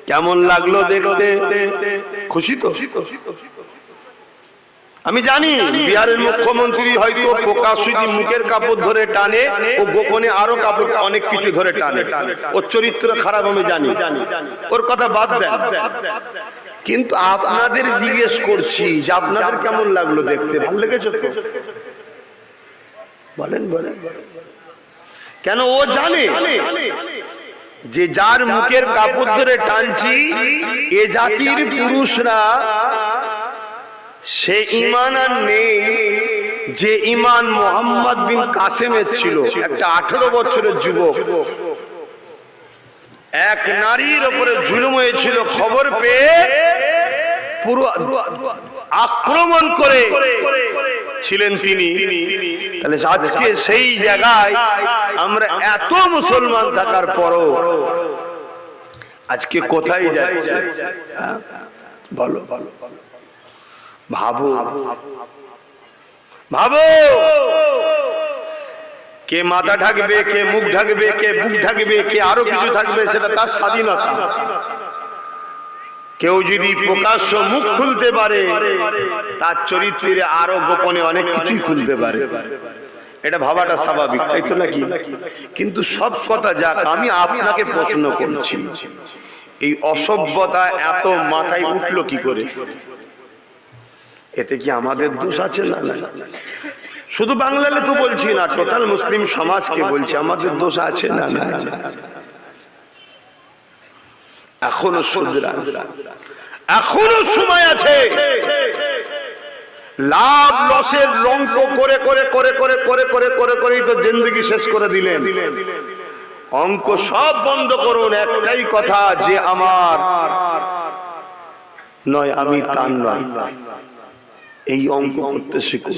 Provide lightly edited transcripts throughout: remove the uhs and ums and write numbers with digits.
কেমন লাগলো দেখতে? খুশি তো? আমি জানি বিহারের মুখ্যমন্ত্রী হয়তো প্রকাশ্যে মুখের কাপড় ধরে টানে ও গোপনে আরো কাপড় অনেক কিছু ধরে টানে, ওর চরিত্র খারাপ আমি জানি, ওর কথা বাদ দেন। কিন্তু আপনাদের জিজ্ঞেস করছি যে আপনাদের কেমন লাগলো দেখতে? ভালো লেগেছে তো? বলেন বলেন। কেন? ও জানে যে যার মুখের কাপড় ধরে টানছি এ জাতির পুরুষরা সে ঈমান আর নেই যে ঈমান মোহাম্মদ বিন কাসেমের ছিল। একটা 18 বছরের যুবক এক নারীর উপরে জুলুম হয়েছিল, খবর পেয়ে পুরো আক্রমণ করে ছিলেন তিনি। তাহলে আজকে সেই জায়গায় আমরা এত মুসলমান থাকার পরও আজকে কোথায় যাচ্ছে? বলো বলো, ভাবো ভাবো। কে মাথা ঢাকবে, কে মুখ ঢাকবে, কে বুক ঢাকবে, কে আরো কিছু থাকবে, সেটা তার স্বাধীনতা। কেউ যদি প্রকাশ্য মুখ খুলতে পারে তার চরিত্রে আরো গোপনে অনেক কিছুই খুলতে পারে, এটা ভাবাটা স্বাভাবিক, তাই তো নাকি? কিন্তু সব কথা যাক, আমি আপনাকে প্রশ্ন করছি, এই অসভ্যতা এত মাথায় উঠলো কি করে? এতে কি আমাদের দোষ আছে? না না, শুধু বাংলাতে তো বলছি না, টোটাল মুসলিম সমাজকে বলছি, আমাদের দোষ আছে না না? এখনো শুধরান, এখনো সময় আছে। লাভ লসের রঙ্ক করে করে করে করে করে করে করে করেই তো জিন্দেগি শেষ করে দিলেন। অঙ্ক সব বন্ধ করুন, একটাই কথা যে আমার নয় আমি তার নয়, এই অঙ্ক করতে শিখো।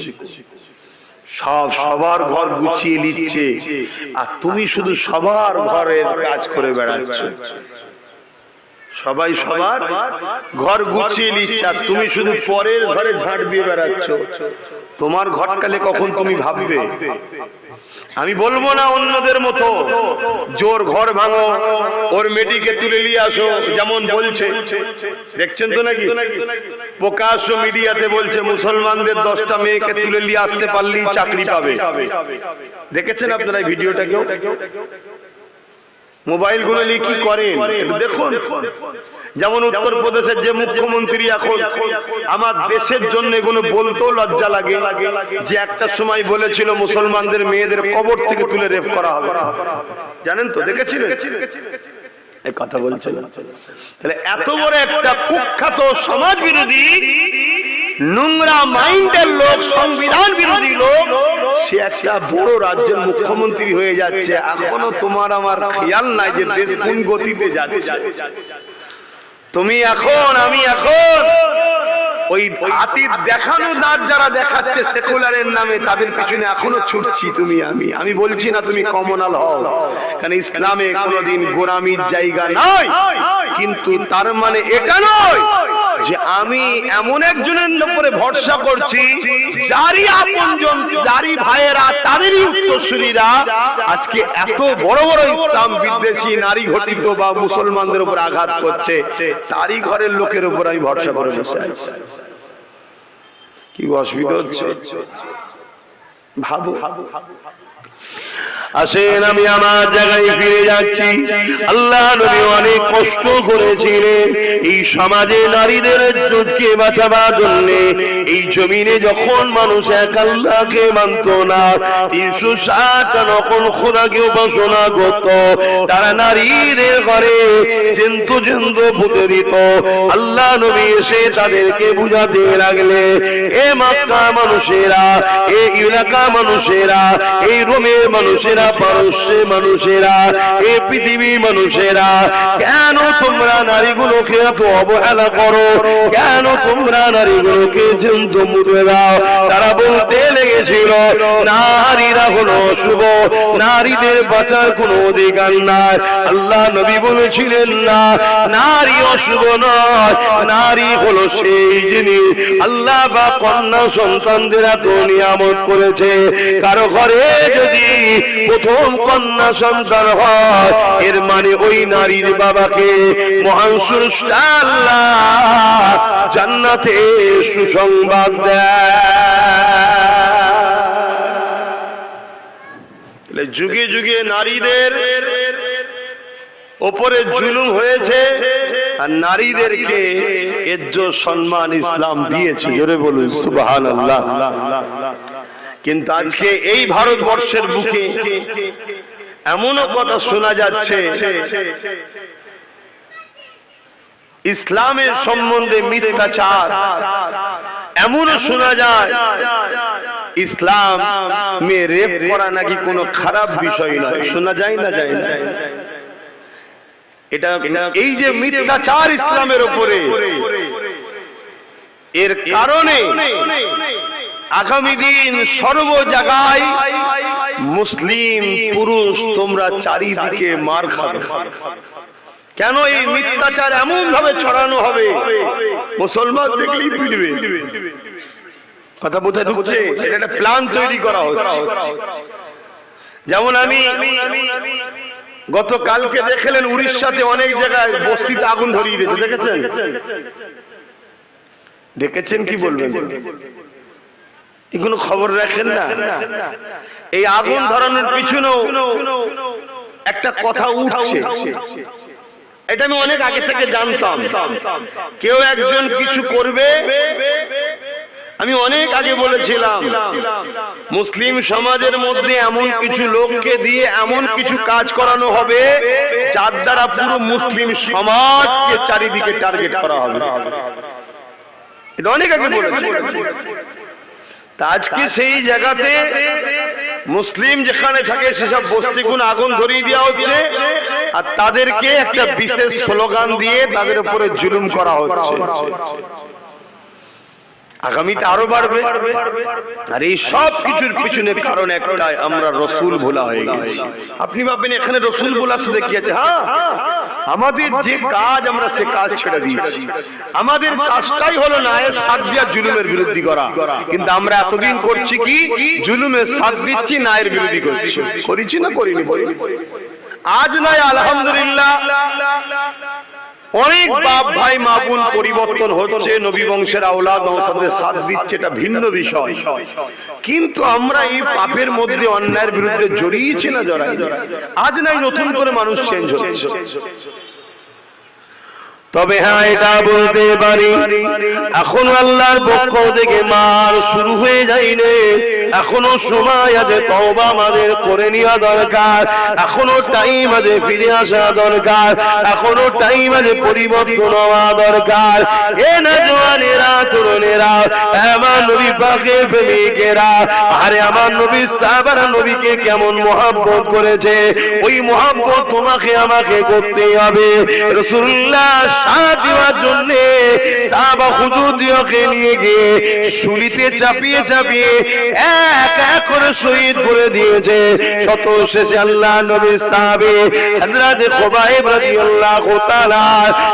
সব সবার ঘর গুছিয়ে নিচ্ছে আর তুমি শুধু সবার ঘরের কাজ করে বেড়াচ্ছ। সবাই সবার ঘর গুছিয়ে নিচ্ছে আর তুমি শুধু পরের ঘরে ঝাঁট দিয়ে বেড়াচ্ছ। তোমার ঘটকালে কখন তুমি ভাববে? আমি বলবো না অন্যদের মতো জোর ঘর ভাঙো, ওর মেয়েটিকে তুলে নিয়ে আসো, যেমন বলছে, দেখছেন তো নাকি প্রকাশ্য মিডিয়াতে বলছে মুসলমানদের 10টা মেয়েকে তুলে নিয়ে আসতে পারলেই চাকরি পাবে। দেখেছেন আপনারা এই ভিডিওটা? কেউ মোবাইল গুলো নিয়ে কি করেন দেখুন। যেমন উত্তরপ্রদেশের যে মুখ্যমন্ত্রী, এখন আমার দেশের জন্য এগুলো বলতেও লজ্জা লাগে, যে একটা সময় বলেছিল মুসলমানদের মেয়েদের কবর থেকে তুলে রেপ করা হবে, জানেন তো? দেখেছিলেন? এই কথা বলছেন। তাহলে এত বড় একটা কুখ্যাত সমাজ বিরোধী নোংরা মাইন্ডের লোক, সংবিধান বিরোধী লোক, সে একটা বড় রাজ্যের মুখ্যমন্ত্রী হয়ে যাচ্ছে। এখনো তোমার আমার খেয়াল নাই যে দেশ কোন গতিতে যাচ্ছে। তুমি এখন, আমি এখন ওই হাতির দেখানো দাঁত যারা দেখাচ্ছে সেকুলারের নামে, তাদের পিছনে এখনো ছুটছি তুমি আমি বলছি না তুমি কমনাল হও, কারণ ইসলামে কোনোদিন গোলামির জায়গা নয়। কিন্তু তার মানে এটা নয় যে আমি এমন একজনের উপরে ভরসা করছি যারই আপনজন, যারই ভাইয়েরা, তাদেরই উত্তরসূরিরা আজকে এত বড় বড় ইসলাম বিদ্বেষী নারী ঘটিত বা মুসলমানদের উপর আঘাত করছে, তারই ঘরের লোকের উপর আমি ভরসা করে বসে আছি। কি অসুবিধা হচ্ছে? ভাবো। আসেন আমি আমার জায়গায় ফিরে যাচ্ছি। আল্লাহ নবী অনেক কষ্ট করেছিলেন এই সমাজে নারীদের ইজ্জতকে বাঁচাবার জন্য। এই জমিনে যখন মানুষ এক আল্লাহকে মানত না, 360 যখন খোদাকে উপাসনা করত, তারা নারীদের ঘরে জন্তু জন্তু পুঁতে দিত। আল্লাহ নবী এসে তাদেরকে বুঝাতে লাগলে, এ মক্কা মানুষেরা, এই এলাকা মানুষেরা, এই রোমের মানুষেরা, পারস্যের মানুষেরা, এই পৃথিবী মানুষেরা, কেন তোমরা নারীগুলোকে এত অবহেলা করো? কেন তোমরা নারীগুলোকে জন্তু মুতে দাও? তারা বলতে লেগেছিল নারীরা হলো অশুভ, নারীদের বাঁচার কোনো অধিকার নাই। আল্লাহ নবী বলেছিলেন না, নারী অশুভ নয়, নারী হলো সেই যিনি আল্লাহ বা কন্যা সন্তানদের এত নিয়ামত করেছে। কারো ঘরে যদি প্রথম কন্যা সন্তান হয়, এর মানে ওই নারীর বাবাকে মহান স্রষ্টা আল্লাহ জান্নাতে সুসংবাদ দেয়। যুগে যুগে নারীদের ওপরে জুলুম হয়েছে, আর নারীদেরকে ইজ্জত সম্মান ইসলাম দিয়েছে। জোরে বলুন সুবহানাল্লাহ। কিন্তু আজকে এই ভারতবর্ষের বুকে এমনও কথা শোনা যাচ্ছে, ইসলামের সম্বন্ধে মিথ্যাচার। এমনও শোনা যায় ইসলাম মে রেপ করা নাকি কোনো খারাপ বিষয় নয়। শোনা যায় না, যায় না? এটা এই যে মিথ্যাচার ইসলামের উপরে, এর কারণে আগামী দিন সর্ব জায়গায় মুসলিম পুরুষ তোমরা চারিদিকে মার খাবে। কেন? এই মিথ্যাচার এমন ভাবে ছড়ানো হবে, মুসলমান দেখলেই পিটবে। কথা বোঝা ঢুকছে? এটা একটা প্ল্যান তৈরি করা হচ্ছে। যেমন আমি গতকালকে দেখলেন উড়িষ্যাতে অনেক জায়গায় বস্তিতে আগুন ধরিয়ে দিয়েছে, দেখেছেন? দেখেছেন কি বলবেন? এগুলো খবর রাখেন না? এই আগুন ধরানোর পিছনেও একটা কথা উঠছে, এটা আমি অনেক আগে থেকে জানতাম। কেউ একজন কিছু করবে, আমি অনেক আগে বলেছিলাম মুসলিম সমাজের মধ্যে এমন কিছু লোককে দিয়ে এমন কিছু কাজ করানো হবে যার দ্বারা পুরো মুসলিম সমাজকে চারিদিকে টার্গেট করা হবে। এটা অনেক আগে বলেছি। আজকে সেই জায়গাতে মুসলিম যেখানে থাকে সেসব বস্তিগুলো আগুন ধরিয়ে দেওয়া হচ্ছে, আর তাদেরকে একটা বিশেষ স্লোগান দিয়ে তাদের উপরে জুলুম করা হচ্ছে। আগামীতে আরো বাড়বে। আর এই সব কিছুর পিছনে কারণ একটাই, আমরা রসুল ভোলা হয়ে গেছি। আপনি ভাববেন এখানে রসুল ভোলা শুধু কি আছে? হ্যাঁ, আমাদের যে কাজ আমরা সে কাজ ছেড়ে দিয়েছি। আমাদের কাজটাই হলো নায়ের সাথ দিয়া জুলুমের বিরোধী করা। কিন্তু আমরা এতদিন করছি কি? জুলুমের সাথ দিচ্ছি, নায়ের বিরোধী করছি। করেছি না করিনি? আজ নয়, আলহামদুলিল্লাহ অনেক বাপ ভাই মা বোন পরিবর্তন হচ্ছে, নবী বংশের আওলাদ নওসাদের সাথ দিচ্ছে, এটা ভিন্ন বিষয়। কিন্তু আমরা এই পাপের মধ্যে অন্যায়ের বিরুদ্ধে জড়িয়েছি না জড়াই? আজ নাই নতুন করে মানুষ চেঞ্জ হচ্ছে। তবে হ্যাঁ, এটা বলতে পারি এখন আল্লাহর পক্ষ থেকে মার শুরু হয়ে যায়নি। এখনো সময় আছে, তওবা আমাদের করে নেওয়া দরকার। এখনো টাইম আছে ফিরে আসা দরকার। এখনো টাইম আছে পরিবর্তন হওয়া দরকার। এ না জওয়ানেরা, তরুণেরা, আমার নবী পাকের প্রেমিকেরা, আরে আমার নবী সাহাবারা নবীকে কেমন মহব্বত করেছে, ওই মহব্বত তোমাকে আমাকে করতে হবে। রাসূলুল্লাহ সাথ দেওয়ার জন্য সাহাবা হুজুরকে নিয়ে গিয়ে শুলিতে চাপিয়ে চাপিয়ে এক এক করে শহীদ করে দিয়েছে। শত শেষে আল্লাহ নবীর সাহাবী হযরত খুবাইব রাদিয়াল্লাহু তাআলা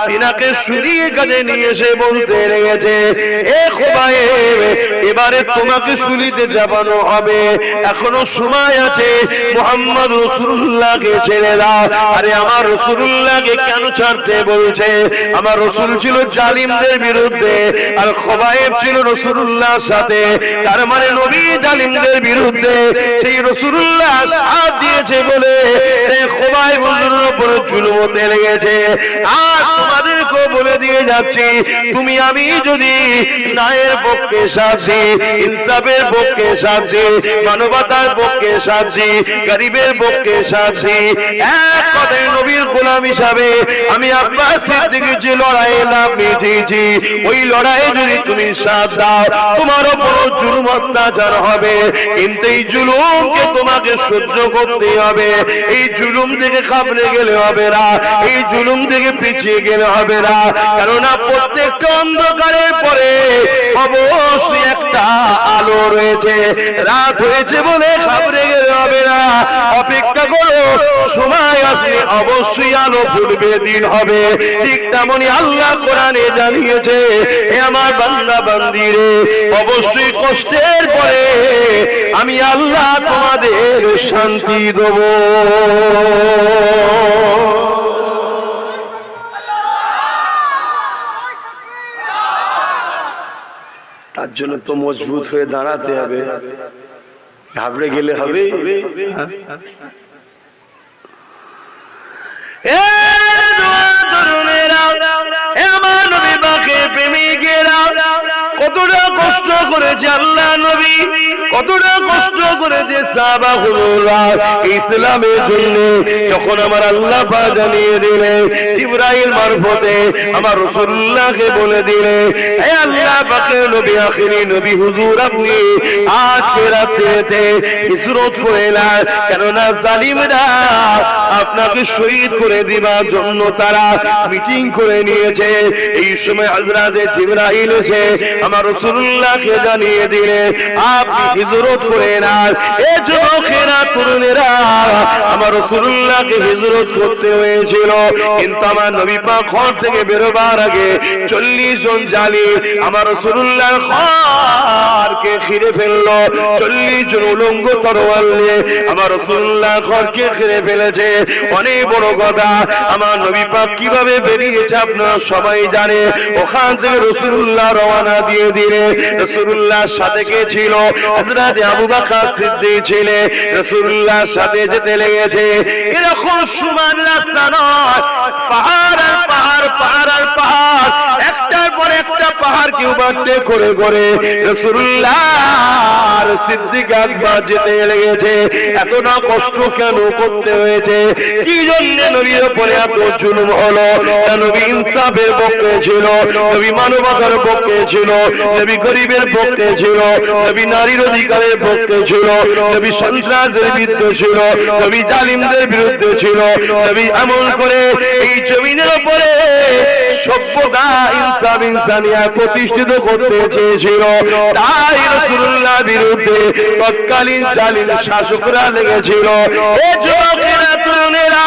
তিনাকে শুলিয়ে কাঁধে নিয়ে এসে বলতে লেগেছে, এ খুবাইব, এবারে তোমাকে শুলিতে চাপানো হবে, এখনো সময় আছে, মুহাম্মদ রাসূলুল্লাহকে ছেড়ে দাও। আরে আমার রাসূলুল্লাহকে কেন ছাড়তে বলছে? আমার রাসূল ছিল জালিমদের বিরুদ্ধে, আর খুবাইব ছিল রাসূলুল্লাহর সাথে। তার মানে নবী জালিমদের বিরুদ্ধে, সেই রাসূলুল্লাহ সাথ দিয়েছে বলে খুবাইব হুজুরের উপর জুলুম হতে লেগেছে। আর তোমাদেরকে বলে দিয়ে যাচ্ছি, তুমি আমি যদি ন্যায়ের পক্ষে সাথ দিই, ইনসাফের পক্ষে সাথ দিই, মানবতার পক্ষে সাথ দিই, গরিবের পক্ষে সাথ দিই, এক কথায় নবীর গোলাম হিসাবে আমি আব্বাস সিদ্দিক যে লড়াইয়ে নাম নিয়েছি, ওই লড়াইয়ে যদি তুমি সাথ দাও, তোমার উপর জুলুম অত্যাচার হবে, কিন্তু এই জুলুমকে তোমাকে সহ্য করতে হবে। এই জুলুম থেকে খাবলে গেলে হবে না, এই জুলুম থেকে পিছিয়ে গেলে হবে না। না, কেননা প্রত্যেকটা অন্ধকারের পরে অবশ্যই একটা আলো রয়েছে। রাত হয়েছে বলে ঘাবড়ে গেলে হবে না, অপেক্ষা করো, সময় আসলে অবশ্যই আলো ফুটবে, দিন হবে। ঠিক তেমনি আল্লাহ কোরআনে জানিয়েছে, হে আমার বান্দা বান্দিরে, অবশ্যই কষ্টের পরে আমি আল্লাহ তোমাদের শান্তি দেব। তার জন্য তো মজবুত হয়ে দাঁড়াতে হবে, ঘাবড়ে গেলে হবে? কতটা কষ্ট করেছে আল্লাহ নবী, কতটা কষ্ট করেছে সাহাবাগুলোরা ইসলামের জন্য। যখন আমার আল্লাহ পাক জানিয়ে দিলেন, জিবরাইল মারফতে আমার রাসূলুল্লাহকে বলে দিলেন, হে আল্লাহ পাকের নবী, আখিরি নবী হুজুর, আপনি আজকে রাতে হিজরত করে না, কেননা জালিমরা আপনাকে শহীদ করে দিবার জন্য তারা মিটিং করে নিয়েছে। এই সময় হযরত জিবরাইল এসে আমার রাসূলুল্লাহকে জানিয়ে দিলে, আপনি হিজরত করে না। এই যুবকেরা, তরুণেরা, আমার রাসূলুল্লাহকে হিজরত করতে হয়েছিল, কিন্তু আমার নবী পাক ঘর থেকে বেরোবার আগে 40 জন জালিম আমার রাসূলুল্লাহর ঘরকে ঘিরে ফেললো। 40 জন উলঙ্গ তরোয়াল নিয়ে আমার রাসূলুল্লাহর ঘরকে ঘিরে ফেলেছে। অনেক বড় কথা, আমার নবী পাক কিভাবে বেরিয়েছে আপনারা সবাই জানে। ওখান থেকে রাসূলুল্লাহ রওনা দিয়ে দিলে, রাসূলুল্লাহর সাথে কে ছিল? হযরত আবু বকর সিদ্দিক ছিলেন। রাসূলুল্লাহর সাথে যেতে লেগেছে। এরকম সমান রাস্তা নয়, পাহাড় আর পাহাড়, পাহাড় আর পাহাড়, একটার পর একটা পাহাড় কি উঠে করে করে রাসূলুল্লাহর সিদ্দিক আকবর যেতে লেগেছে। এতটা কষ্ট কেন করতে হয়েছে? কি জন্য নবীর উপরে এত জুলুম হলো? নবী ইনসাফের পক্ষে ছিল, নবী মানবতার পক্ষে ছিল, নবী গরিবের পক্ষে ছিল, নবী নারীর অধিকারের পক্ষে ছিল, নবী সন্ত্রাসের বিরুদ্ধে ছিল, নবী জালিমদের বিরুদ্ধে ছিল। নবী এমন করে এই জমিনের উপরে সভ্যতা, ইনসাফ, ইনসানিয়াত প্রতিষ্ঠিত করতে চেয়েছিল। তাই রাসূলুল্লাহর বিরুদ্ধে তৎকালীন জালিম শাসকরা লেগেছিল। এই যুবকেরা, তরুণেরা,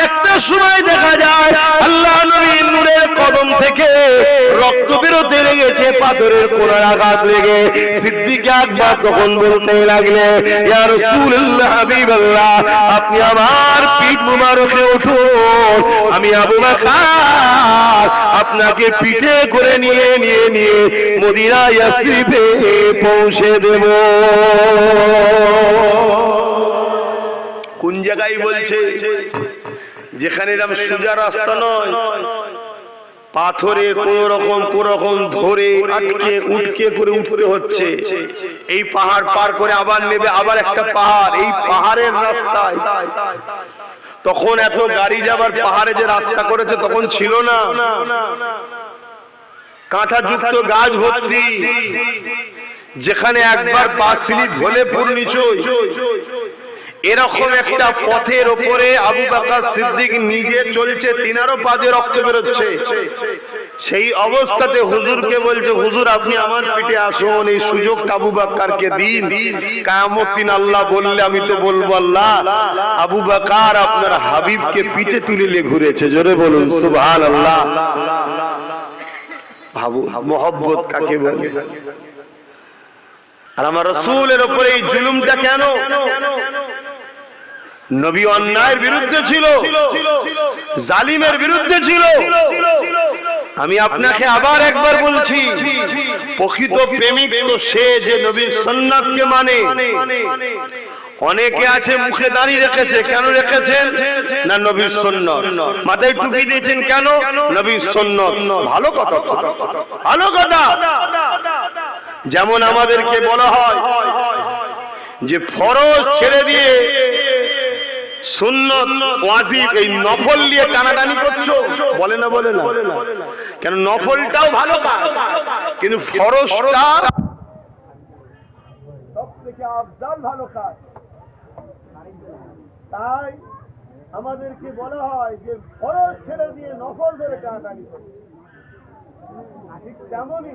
একটা সময় দেখা যায় আল্লাহ নবীর নূরের কদম থেকে রক্ত বেরোতে লেগেছে, পাথরের কোনার আঘাত লেগে। সিদ্দিক আকবর তখন বলতে লাগলে, ইয়া রাসূলুল্লাহ, হাবিবাল্লাহ, আপনি আমার পিঠ মুবারকে উঠুন, আমি আবু বকর আপনাকে পিঠে করে নিয়ে মদিনা ইয়াসরিবে পৌঁছে দেব। কোন জায়গায় বলছে? যেখানে এরকম সোজা রাস্তা নয়, পাথরে কোন রকম ধরে আটকে উঠকে করে উঠতে হচ্ছে। এই পাহাড় পার করে আবার নেবে আবার একটা পাহাড়, এই পাহাড়ের রাস্তায়। তখন এত গাড়ি যাবার পাহাড়ে যে রাস্তা করেছে তখন ছিল না, কাঁটা যুক্ত গাছ ভর্তি। যেখানে একবার পা স্লিপ হলে পুরনিচয়, এরকম একটা পথের উপরে আবু বকর সিদ্দিক নিজে চলছে, তিনারও পা দিয়ে রক্ত বেরোচ্ছে। সেই অবস্থাতে হুজুরকে বলছে, হুজুর আপনি আমার পিঠে আসুন, এই সুযোগটা আবু বকরকে দিন। কিয়ামত দিন আল্লাহ বললে আমি তো বলবো, আল্লাহ আবু বকর আপনার হাবিবকে পিঠে তুলে ঘুরেছে। জোরে বলুন সুবহানাল্লাহ। ভাবু মোহব্বত কাকে বলে? আর আমার রাসূলের উপরে এই জুলুমটা কেন? নবী অন্যায়ের বিরুদ্ধে ছিল, জালিমের বিরুদ্ধে ছিল। আমি আপনাকে আবার একবার বলছি, প্রকৃত প্রেমিক তো সে যে নবীর সুন্নাতকে মানে। অনেকে আছে মুখে দাড়ি রেখেছে, কেন রেখেছেন? না নবীর সুন্নাত। মাথায় টুপি দিয়েছেন কেন? নবীর সুন্নাত। ভালো কথা, ভালো কথা। যেমন আমাদেরকে বলা হয় যে ফরজ ছেড়ে দিয়ে সুন্নত, ওয়াজিব, এই নফল নিয়ে টানাটানি করছো, বলে না? বলে না কেন? নফলটাও ভালো কাজ, কিন্তু ফরজটা সবথেকে আফজাল ভালো কাজ। তাই আমাদেরকে বলা হয় যে ফরজ ছেড়ে দিয়ে নফল ধরে টানাটানি করে, ঠিক তেমনই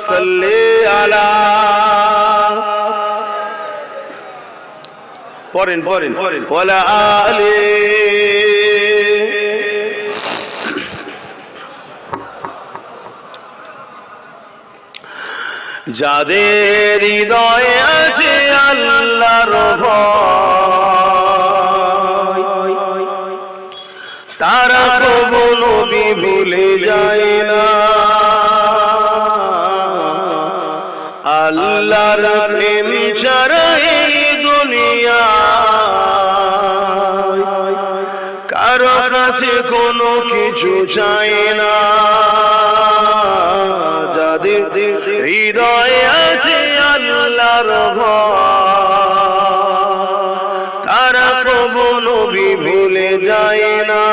সাল্লি আলা পড়েন ওয়ালা আলি যাদের হৃদয়ে আছে আল্লাহর ভয় তারা কবু নবী ভুলে যায় না, আল্লাহর প্রেম ছাড়া এই দুনিয়ায় কারো কাছে কোনো কিছু চাই না। যাদের হৃদয়ে আছে আল্লাহর ভয় তারা কবু নবী ভুলে যায় না,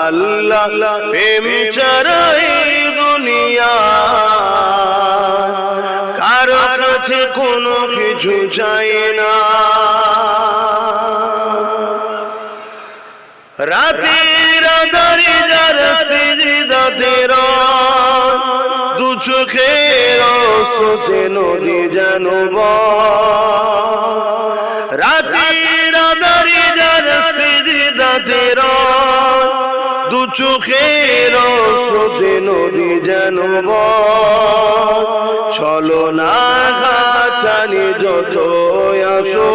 আল্লাহ প্রেম ছাড়া এই দুনিয়ায় কারো কাছে কোনো কিছু চাই না। রাতের আঁধারে যারা সিজদাতে রয় দু চোখের স্রোতে নদী যেন বয়, রাতের আঁধারে যারা সিজদাতে রয় দু চোখের স্রোতে নদী যেন বয়, চলো না ঘাচানি যত আসো,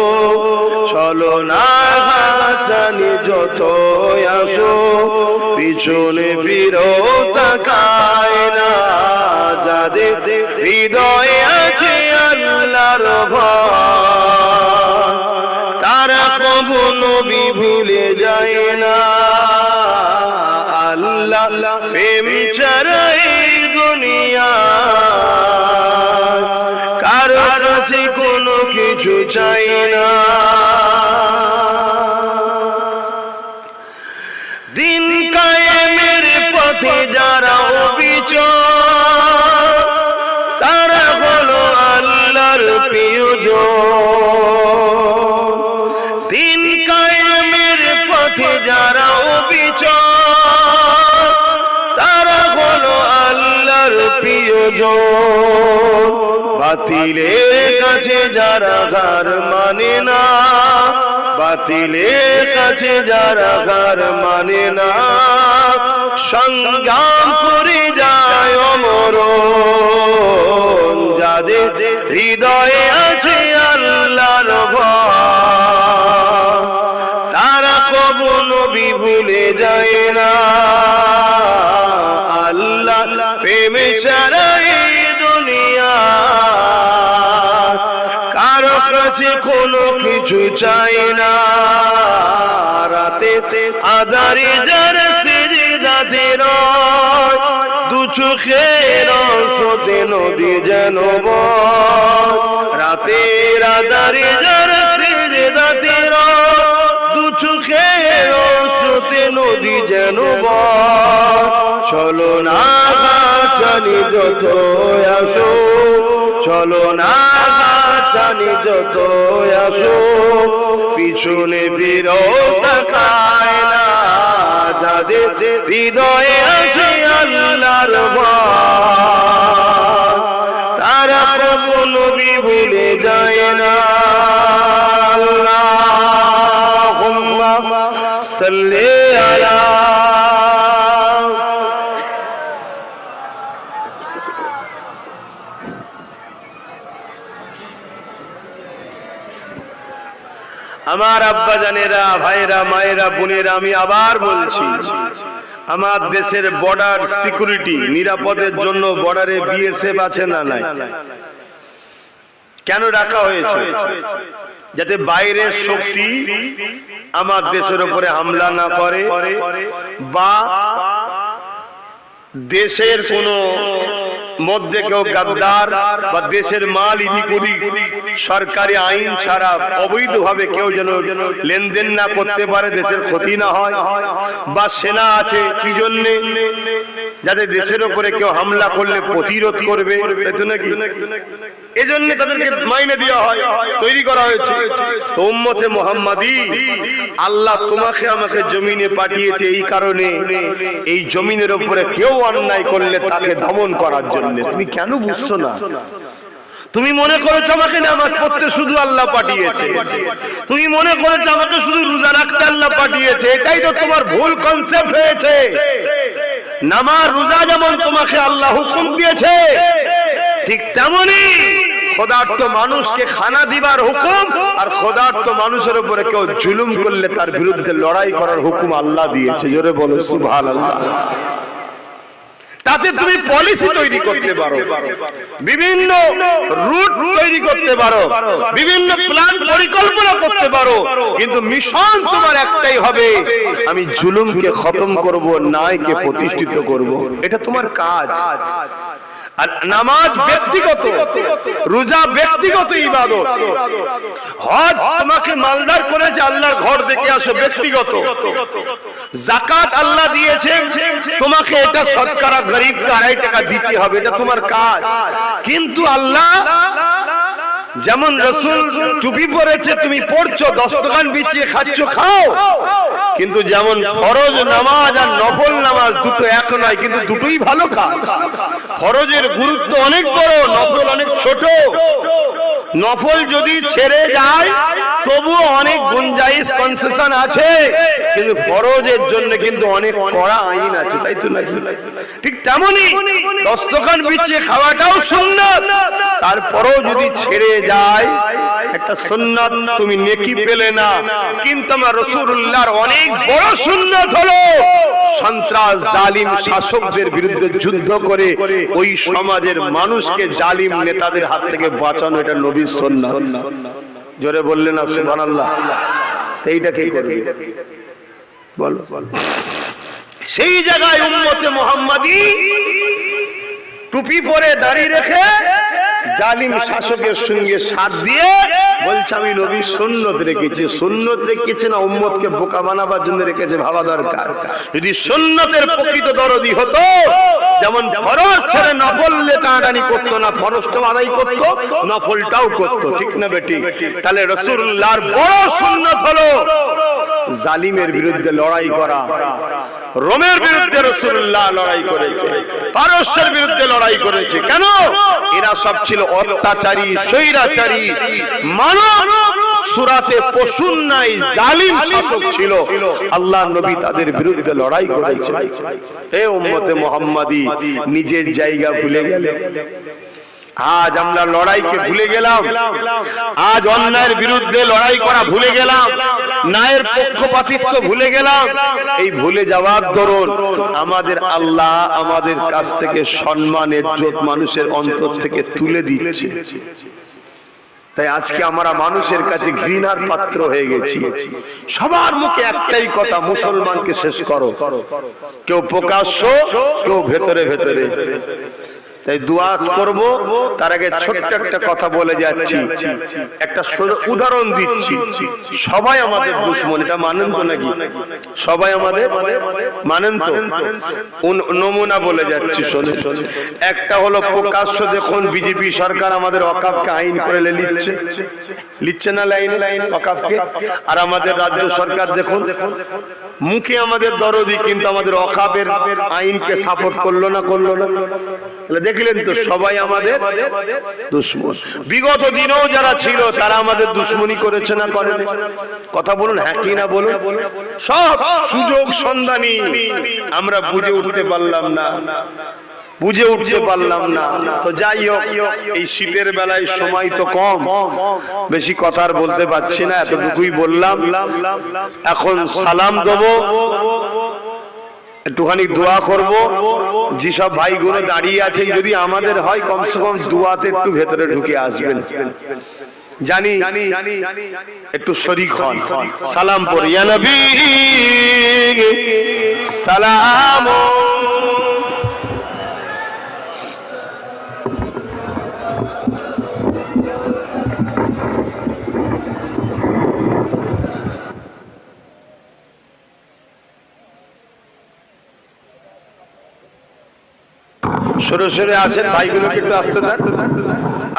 চলো না ঘাচানি যত আসো, পিছনে ফিরো তাকায় না। যাদের হৃদয়ে আছে আল্লাহর ভয় তারা কবু নবী ভুলে যায় না, আল্লাহ প্রেম ছাড়া এই দুনিয়ায় কারো কাছে কোনো কিছু চাই না। দিন কায়েমের পথে যারা অবিচল তারা হলো আল্লাহর প্রিয়জন, দিন কায়েমের পথে যারা অবিচল তারা হলো আল্লাহর প্রিয়জন, বাতিলের কাছে যারা হার মানে না, বাতিলের কাছে যারা হার মানে না, সংগ্রাম করে যায় অমরণ। যাদের হৃদয়ে আছে আল্লাহর ভয় তারা কবু নবী ভুলে যায় না, আল্লাহ প্রেম ছাড়া এই দুনিয়া কারো কাছে কোনো কিছু চাই না। রাতে আঁধারে যারা সিজদাতে রয় দু চোখের স্রোতে নদী যেন বয়, রাতের আঁধারে যারা সিজদাতে রয় দু চোখের স্রোতে নদী যেন বয়, চলো না ঘাচানি যত আসো, চলো না ঘাচানি যত আসো, পিছনে ফিরো তাকায় না। যাদের হৃদয়ে আছে আল্লাহর ভয় তারা কবু নবী ভুলে যায় না। আল্লাহুম্মা সাল্লি আলা আমার আব্বা জানেরা, ভাইরা, মায়েরা, বোনেরা, আমি আবার বলছি আমার দেশের বর্ডার সিকিউরিটি নিরাপদের জন্য বর্ডারে বিএসএফ আছে না নাই? কেন রাখা হয়েছে? যাতে বাইরের শক্তি আমার দেশের উপরে হামলা না করে, বা দেশের কোন মধ্যে কেউ গাদ্দার বা দেশের মাল ইদিক ওদিক সরকারি আইন ছাড়া অবৈধভাবে কেউ যেন লেনদেন না করতে পারে, দেশের ক্ষতি না হয়। বা সেনা আছে কি জন্য? যাতে দেশের উপরে কেউ হামলা করলে প্রতিরোধ করবে, নাকি? এজন্য তাদেরকে মাইনে দেওয়া হয়, তৈরি করা হয়েছে। তো উম্মতে মুহাম্মাদি, আল্লাহ তোমাকে আমাকে জমিনে পাঠিয়েছে এই কারণে, এই জমিনের উপরে কেউ অন্যায় করলে তাকে দমন করার জন্য। তুমি কেন বুঝছো না? তুমি মনে করেছো আমাকে নামাজ পড়তে শুধু আল্লাহ পাঠিয়েছে, তুমি মনে করেছো আমাকে শুধু রোজা রাখতে আল্লাহ পাঠিয়েছে। এটাই তো তোমার ভুল কনসেপ্ট হয়েছে। নামাজ রোজা যেমন তোমাকে আল্লাহ হুকুম দিয়েছে, ঠিক তেমনি খোদার্থ মানুষকে খানা দিবার হুকুম, আর খোদার্থ মানুষের উপরে কেউ জুলুম করলে তার বিরুদ্ধে লড়াই করার হুকুম আল্লাহ দিয়েছে। জোরে বলো সুবহানাল্লাহ। তাতে তুমি পলিসি তৈরি করতে পারো, বিভিন্ন রুট তৈরি করতে পারো, বিভিন্ন প্ল্যান পরিকল্পনা করতে পারো, কিন্তু মিশন তোমার একটাই হবে, আমি জুলুমকে খতম করব, ন্যায়কে প্রতিষ্ঠিত করব। এটা তোমার কাজ। আর নামাজ ব্যক্তিগত, রোজা ব্যক্তিগত ইবাদত, হজ তোমাকে মালদার করেছে আল্লাহর ঘর দেখে আসো, ব্যক্তিগত। যাকাত আল্লাহ দিয়েছে তোমাকে, এটা শতকরা গরিবকে 2.5 টাকা দিতে হবে, এটা তোমার কাজ। কিন্তু আল্লাহ যেমন রাসূল টুপি পরেছে, তুমি পড়ছো, 10 দোকান বিছিয়ে খাচ্ছ, খাও, কিন্তু যেমন ফরজ নামাজ আর নফল নামাজ দুটো এক নয়, কিন্তু দুটোই ভালো কাজ। ফরজের গুরুত্ব অনেক বড়, নফল অনেক ছোট। নফল যদি ছেড়ে যায় তবুও অনেক গুঞ্জাইশ, কনসেশন আছে, কিন্তু ফরজের জন্য কিন্তু অনেক কড়া আইন আছে, তাই তো নাকি? ঠিক তেমনি 10 দোকান বিছিয়ে খাওয়াটাও সুন্নাত, তারপরেও যদি ছেড়ে যায় একটা সুন্নাত, তুমি নেকি পেলে না। কিন্তু আমার রাসূলুল্লাহর অনেক বড় সুন্নাত হলো সন্ত্রাস জালিম শাসকদের বিরুদ্ধে যুদ্ধ করে ওই সমাজের মানুষকে জালিম নেতাদের হাত থেকে বাঁচানো, এটা নবীর সুন্নাত। জোরে বললেন না সুবহানাল্লাহ? এইটা কি করবে বলো? সেই জায়গায় উম্মতে মুহাম্মাদি টুপি পরে দাড়ি রেখে জালিম শাসকের সঙ্গে সাথ দিয়ে বলছে আমি নবীর সুন্নত রেখেছি। সুন্নত রেখেছে না উম্মতকে বোকা বানাবার জন্য রেখেছে, ভাবা দরকার। যদি সুন্নতের প্রকৃত দরদি হতো, যেমন ফরজ ছেড়ে নফল টানাটানি করতো না, ফরজটাও আদায় করতো, নফলটাও করতো, ঠিক না বেটি? তাহলে রাসূলুল্লাহর বড় সুন্নত হলো জালিমের বিরুদ্ধে লড়াই করা। রোমের বিরুদ্ধে রাসূলুল্লাহ লড়াই করেছে, পারস্যের বিরুদ্ধে লড়াই করেছে। কেন? এরা সব ছিল অত্যাচারী, স্বৈরাচারী, মানব সুরাতে পশুর নাই জালিম শাসক ছিল। আল্লাহর নবী তাদের বিরুদ্ধে লড়াই করেছে। হে উম্মতে মুহাম্মাদি, নিজের জায়গা ভুলে গেলে। আজ আমরা লড়াইকে ভুলে গেলাম, আজ অন্যায়ের বিরুদ্ধে লড়াই করা ভুলে গেলাম, ন্যায়ের পক্ষপাতিত্ব ভুলে গেলাম। এই ভুলে যাওয়ার দরুন আমাদের আল্লাহ আমাদের কাছ থেকে সম্মান ইজ্জত মানুষের অন্তর থেকে তুলে দিচ্ছে। তাই আজকে আমরা মানুষের কাছে ঘৃণার পাত্র হয়ে গেছি। সবার মুখে একটাই কথা, মুসলমানকে শেষ করো। কেউ প্রকাশ্য, কেউ ভেতরে ভেতরে। তাই দোয়া করব, তার আগে ছোট্ট একটা কথা বলে যাচ্ছি, একটা উদাহরণ দিচ্ছি। সবাই আমাদের দুশমন, এটা মানেন তো নাকি? সবাই আমাদের মানেন তো? নমুনা বলে যাচ্ছি, শোনে। একটা হলো প্রকাশ্য, দেখুন বিজেপি সরকার আমাদের ওয়াকফকে আইন করে লিখছে না লাইনে ওয়াকফকে। আর আমাদের রাজ্য সরকার দেখুন মুখে আমাদের দরদি, কিন্তু আমাদের ওয়াকফের আইনকে সাপোর্ট করলো না। দেখলেন তো, সবাই আমাদের দুশমন। বিগত দিনেও যারা ছিল তারা আমাদের দুশমনি করেছে না করেন? কথা বলুন, হ্যাঁ কি না বলুন? সব সুযোগ সন্ধানী, আমরা বুঝে উঠতে পারলাম না। তো যাই হোক, এই শীতের বেলায় সময় তো কম, বেশি কথা আর বলতে পারছি না, এতটুকুই বললাম। এখন সালাম দেবো, একটুখানি দোয়া করব। যেসব ভাইগুলো দাঁড়িয়ে আছেন যদি আমাদের হয় কমসে কম দোয়াতে একটু ভেতরে ঢুকে আসবেন। জানি একটু শরীক হন, সালাম পড়ি, ইয়া নবী সালাম। সরে সরে আসেন ভাইগুলোকে একটু আসতে দেন।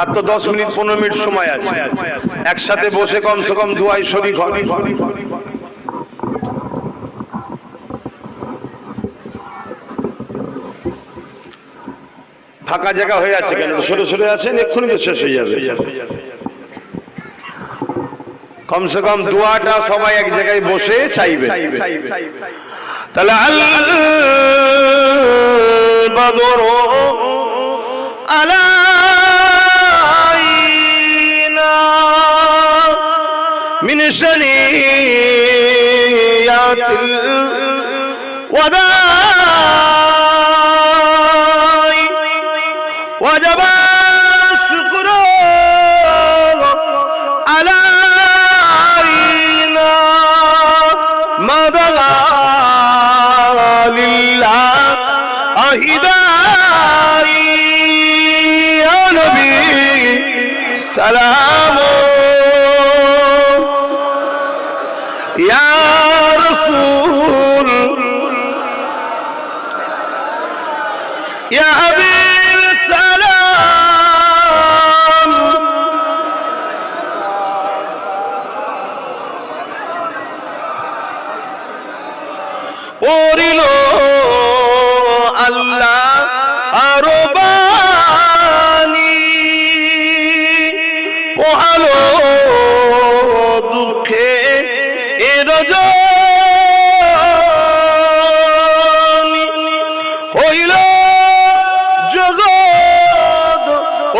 আর তো 10 মিনিট 15 মিনিট সময় আছে, একসাথে বসে কমসে কম দুয়াই শরীক হন। ফাঁকা জায়গা হয়ে আছে কেন? সরে সরে আসেন, এক্ষুনি তো শেষ হয়ে যাবে। কমসে কম দোয়াটা সবাই এক জায়গায় বসে চাইবে। তাহলে البدر علينا من سنيات الوداع وجب الشكر علينا ما بلغ لله أهدائي يا نبي سلام يا رسول يا حبيب السلام পড়িলো আল্লাহ আরো বাণী পোহালো দুঃখে এ রজনী হইল জগৎ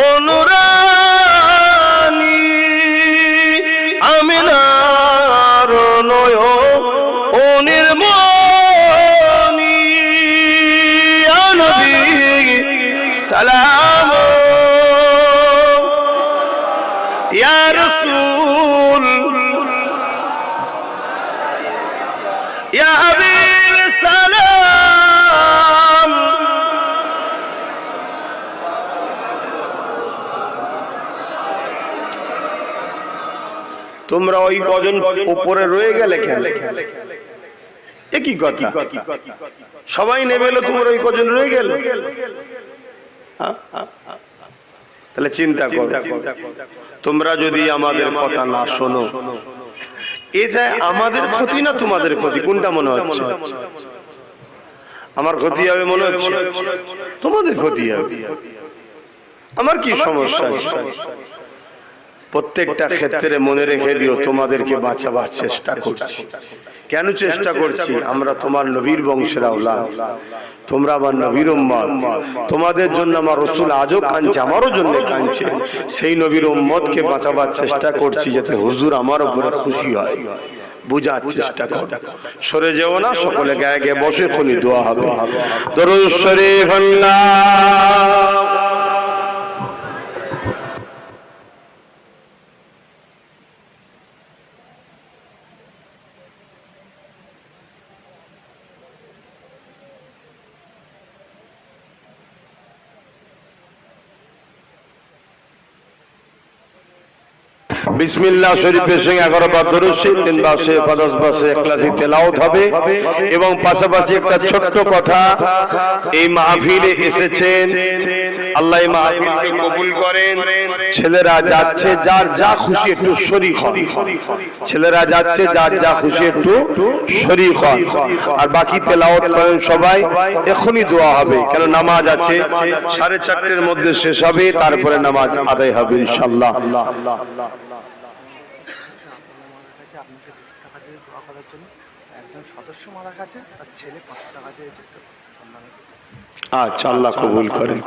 অনুরানী আমিনার নয়নের মনি ইয়া নবী সালাম ইয়া রাসূল ইয়া হাবিব সালাম। তোমরা ওই কজন উপরে রয়ে গেলে কেন? একই কথা, সবাই নেবে এলো, তোমরা ওই কজন রয়ে গেল। তাহলে চিন্তা করো, তোমরা যদি আমাদের কথা না শোনো, এটা আমাদের ক্ষতি না তোমাদের ক্ষতি? কোনটা মনে হচ্ছে? আমার ক্ষতি হবে মনে হচ্ছে? তোমাদের ক্ষতি হবে। আমার কি সমস্যা? প্রত্যেকটা ক্ষেত্রে মনে রেখে দিও, তোমাদেরকে বাঁচাবার চেষ্টা করছি। কেন চেষ্টা করছি? আমরা তোমার নবীর বংশের আওলাদ, তোমরা আমার নবীর উম্মত। তোমাদের জন্য আমার রাসূল আজও কাঁদছে, আমারও জন্য কাঁদছে। সেই নবীর উম্মতকে বাঁচাবার চেষ্টা করছি যাতে হুজুর আমার উপরে খুশি হয়। বুঝার চেষ্টা কর, সরে যেও না। সকলে গায়ে গায়ে বসে খুনি দোয়া হবে। দরুদ শরীফ আল্লাহ বিসমিল্লাহ শরীফের সঙ্গে 11 বার দরুদ শরীফ, 3 বার সে 50 বার সে ইখলাসি তেলাওয়াত হবে। এবং পাশাপাশি একটা ছোট্ট কথা, এই মাহফিলে এসেছেন, আল্লাহ এই মাহফিলকে কবুল করেন। ছেলেরা যাচ্ছে, যার যা খুশি একটু শরীক হন। ছেলেরা যাচ্ছে, যার যা খুশি একটু শরীক হন। আর বাকি তেলাওয়াত করেন সবাই। এখনই দোয়া হবে, কেন নামাজ আছে 4:30 মধ্যে শেষ হবে, তারপরে নামাজ আদায় হবে ইনশাআল্লাহ। আচ্ছা, আল্লাহ কবুল করেন,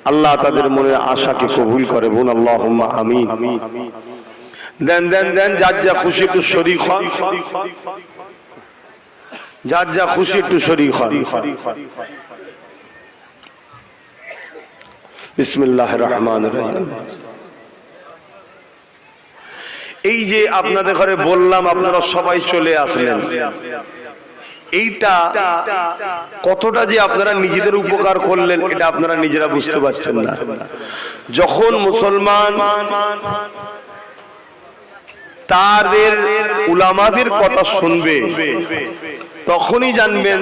আল্লাহ তাদের মনের আশাকে কবুল করে। বোন আল্লাহুম্মা আমিন। দেন দেন দেন, যার যা খুশি একটু শরীক হন। যার যা খুশি একটু শরীক হন। বিসমিল্লাহির রহমানির রহিম। এই যে আপনাদের ঘরে বললাম আপনারা সবাই চলে আসলেন, এইটা কতটা যে আপনারা নিজেদের উপকার করলেন এটা আপনারা নিজেরা বুঝতে পারছেন না। যখন মুসলমান তাদের উলামাদের কথা শুনবে তখনই জানবেন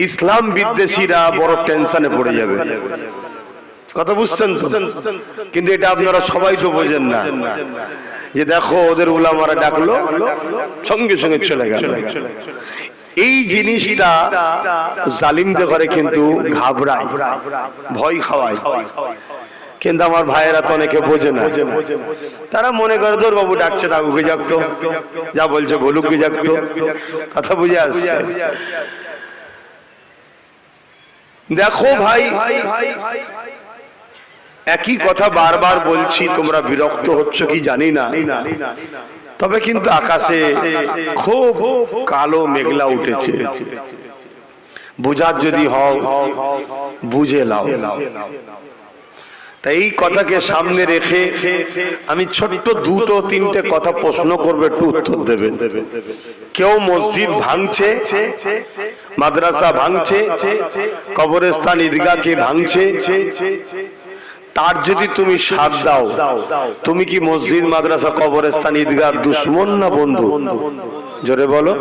ইসলাম বিদ্বেষীরা বড় টেনশনে পড়ে যাবে। কথা বুঝছেন তো? কিন্তু এটা আপনারা সবাই তো বোঝেন না যে দেখো ওদের উলামারা ডাকলো সঙ্গে সঙ্গে চলে গেল। এই জিনিসটা জালিমদের ঘরে কিন্তু ঘাবড়ায়, ভয় খাওয়ায়। কিন্তু আমার ভাইয়েরা তো অনেকে বোঝে না, তারা মনে করে তোর বাবু ডাকছে ডাকুকে যাকতো, যা বলছে বলুককে যাকতো। কথা বুঝে আসছে? দেখো ভাই, একই কথা বারবার বলছি, তোমরা বিরক্ত হচ্ছ কি জানি না, তবে কিন্তু আকাশে খুব কালো মেঘলা উঠেছে। বুঝার যদি হও বুঝে লাও। তাই এই কথাকে সামনে রেখে আমি ছোট্ট দুটো তিনটে কথা প্রশ্ন করবে, একটু উত্তর দেবেন। কেউ মসজিদ ভাঙছে, মাদ্রাসা ভাঙছে, কবরস্থান ঈদগাহকে ভাঙছে, তার যদি তুমি সাথ দাও, তুমি কি মসজিদ মাদ্রাসা কবরস্থান ঈদগাহর দুশমন না বন্ধু? জোরে বলো।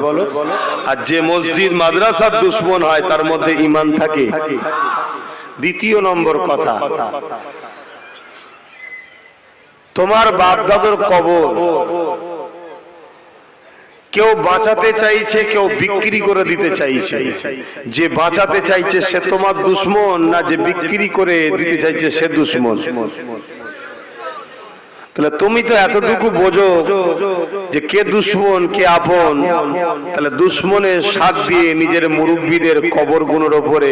আর যে মসজিদ মাদ্রাসার দুশমন হয় তার মধ্যে ঈমান থাকে? দ্বিতীয় নম্বর কথা, তোমার বাপ দাদুর কবর কেউ বাঁচাতে চাইছে, কেউ বিক্রি করে দিতে চাইছে। যে বাঁচাতে চাইছে সে তোমার দুশমন, না যে বিক্রি করে দিতে চাইছে সে দুশমন? তাহলে তুমি তো এতটুকু বোঝো যে কে দুশমন কে আপন। তাহলে দুশমনের সাথ দিয়ে নিজের মুরব্বীদের কবরগুলোর উপরে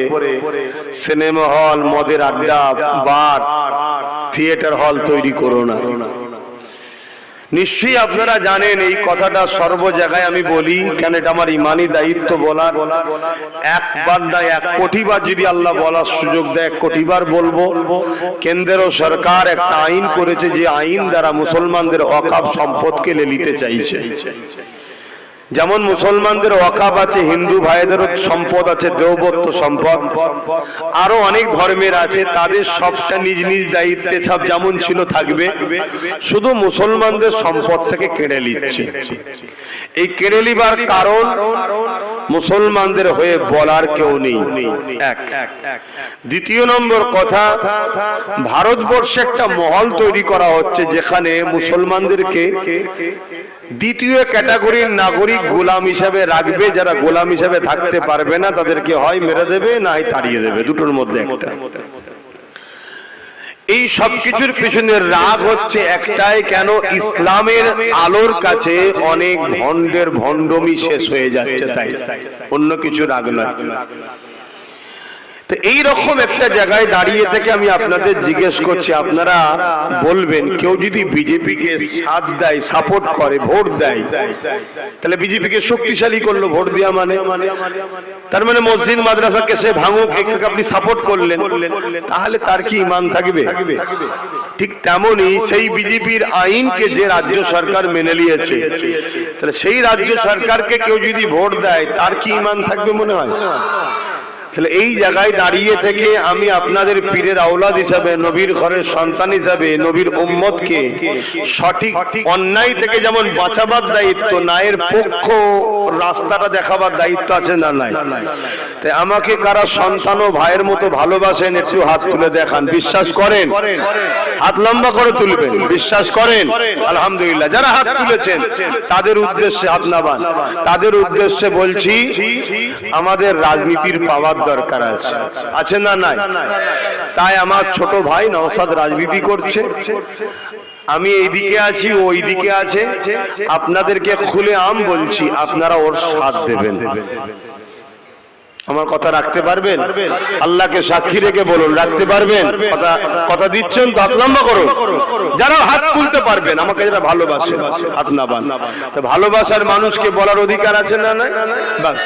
সিনেমা হল, মদের আড্ডা, বার, থিয়েটার হল তৈরি করো না। নিশ্চয়ই আপনারা জানেন এই কথাটা সর্ব জায়গায় আমি বলি, কেন এটা আমার ইমানি দায়িত্ব বলার। একবার না 1 কোটিবার যদি আল্লাহ বলার সুযোগ দেয় 1 কোটিবার বলবো। কেন্দ্র সরকার একটা আইন করেছে, যে আইন দ্বারা মুসলমানদের ওয়াকফ সম্পদকে নিতে চাইছে। যেমন মুসলমানদের ওয়াকফ আছে, হিন্দু ভাইদেরও সম্পদ আছে, দেওবত্ত সম্পদ, আরো অনেক ধর্মের আছে, তাদের সবটা নিজ নিজ দায়িত্বে সব যেমন ছিল থাকবে। শুধু মুসলমানদের সম্পদটাকে কেড়ে নিচ্ছে। এই কেড়ে নিবার কারণ মুসলমানদের হয়ে বলার কেউ নেই, এক। দ্বিতীয় নম্বর কথা, ভারতবর্ষে একটা মহল তৈরি করা হচ্ছে যেখানে মুসলমানদেরকে দ্বিতীয় ক্যাটাগরির নাগরিক গোলাম হিসাবে রাখবে। যারা গোলাম হিসাবে থাকতে পারবে না তাদেরকে হয় মেরে দেবে, না হয় তাড়িয়ে দেবে, দুটোর মধ্যে একটা। এই সব কিছুর পিছনে রাগ হচ্ছে একটাই, কেন ইসলামের আলোর কাছে অনেক ভণ্ডের ভণ্ডমি শেষ হয়ে যাচ্ছে, তাই অন্য কিছু রাগ নয়। তো এইরকম একটা জায়গায় দাঁড়িয়ে থেকে আমি আপনাদের জিজ্ঞেস করছি, আপনারা বলবেন কেউ যদি বিজেপিকে সাথ দেয়, সাপোর্ট করে, ভোট দেয়, তাহলে বিজেপিকে শক্তিশালী করলো ভোট দেওয়া মানে? তার মানে মসজিদ মাদ্রাসাকে সে ভাঙুক, আপনি সাপোর্ট করলেন, তাহলে তার কি ঈমান থাকবে? ঠিক তেমনি সেই বিজেপির আইনকে যে রাজ্য সরকার মেনে নিয়েছে, তাহলে সেই রাজ্য সরকারকে কেউ যদি ভোট দেয় তার কি ঈমান থাকবে মনে হয়? তাহলে এই জায়গায় দাঁড়িয়ে থেকে আমি আপনাদের পীরের আওলাদ হিসাবে, নবীর ঘরের সন্তান হিসাবে, নবীর উম্মতকে সঠিক অন্যায় থেকে যেমন বাঁচাবার দায়িত্ব, ন্যায়ের পক্ষ রাস্তাটা দেখাবার দায়িত্ব আছে না নাই? তাই আমাকে কারা সন্তান ও ভাইয়ের মতো ভালোবাসেন একটু হাত তুলে দেখান। বিশ্বাস করেন? হাত লম্বা করে তুলবেন। বিশ্বাস করেন? আলহামদুলিল্লাহ। যারা হাত তুলেছেন তাদের উদ্দেশ্যে হাত নামান। তাদের উদ্দেশ্যে বলছি, আমাদের রাজনীতির পাওয়ার দরকার আছে, আছে না নাই? তাই আমার ছোট ভাই নওশাদ রাজনীতি করছে, আমি এইদিকে আছি, ও ওইদিকে আছে। আপনাদেরকে খুলে আম বলছি, আপনারা ওর সাথ দেবেন। আমার কথা রাখতে পারবেন? আল্লাহকে সাক্ষী রেখে বলুন, রাখতে পারবেন? কথা দিচ্ছেন তো? হাত লম্বা করুন যারা হাত তুলতে পারবেন, আমাকে যারা ভালোবাসেন হাত না বান। তো ভালোবাসার মানুষকে বলার অধিকার আছে না? না, বাস।